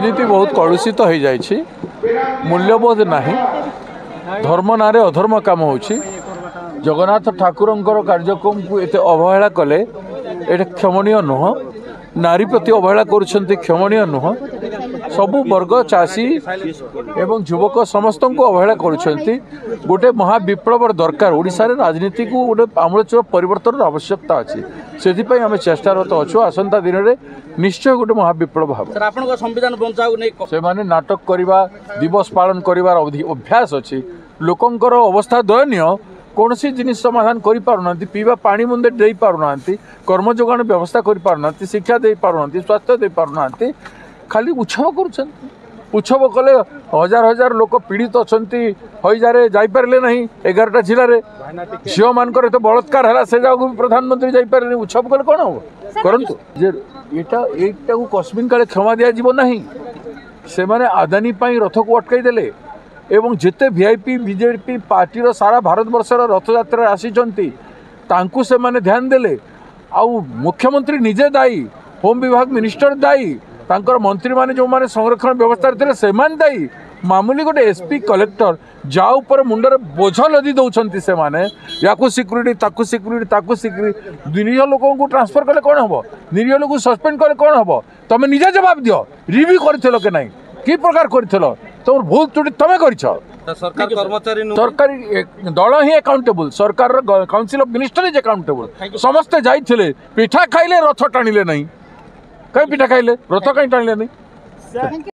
राजनीति बहुत कलुषित हो जाइछि मूल्यबोध नाही धर्म नारे अधर्म काम होछि जगन्नाथ ठाकुरंकर कार्यक्रम को एते अवहेला कले एटा क्षमणीय नुह नारी प्रति अवहेला करुछन्ति क्षमणीय नुह सबु वर्ग चाषी एवं युवक समस्त को अवहेला करुछन्ति गोटे महाविप्लव दरकार ओडिशा रे राजनीति को गोटे आमूलचूल परिवर्तन आवश्यकता अछि सेथिपई आमे चेष्टारत अछु आसंता दिन रे निश्चय गोटे महाविप्लव हम सर आपन संविधान बंचाऊ नै से माने नाटक करिवा दिवस पालन करिवार अभ्यास अछि लोकंकर अवस्था दयनीय कौन सी जिनिस समाधान कर पारना पीवा पानी मुंदे दे पारना कर्म जोगाण व्यवस्था कर पारना शिक्षा दे पारना स्वास्थ्य दे पारना खाली उत्सव कर उत्सव कले हजार हजार लोक पीड़ित अच्छा हईजारे जापारे ना 11टा जिले झील मानकर तो बलात्कार है से जगह भी प्रधानमंत्री जापारे उत्सव कले कौन हम करंतु जे एटा को कस्मिन काले क्षमा दिया ना से माने आदानी रथ को अटकई देले एवं जिते वीआईपी बीजेपी पार्टी सारा भारत वर्षर रथ यात्रा आसी से माने ध्यान देले आउ मुख्यमंत्री निजे दायी होम विभाग मिनिस्टर दायी तांकर मंत्री माने जो माने संरक्षण व्यवस्था थे से दायी मामूली गोटे एसपी कलेक्टर जा ऊपर मुंडर बोझ लदी दौरान से माने याकू सिक्यूरीटी ताकू सिक्यूरीटी निरीह लोक को ट्रांसफर कले कौन हम निरीह लोक सस्पेंड कले कौन हम तुम निजे जवाब दियो रिव्यू कर कि नहीं कि प्रकार कर तुम भूल त्रुटि तुम कर सरकार कर्मचारी सरकारी दल ही अकाउंटेबल सरकार council of minister is accountable समस्ते जाइए पिठा खाइले रथ टाणिले नहीं कहीं पिठा खाइले रथ कहीं टाणिले नहीं।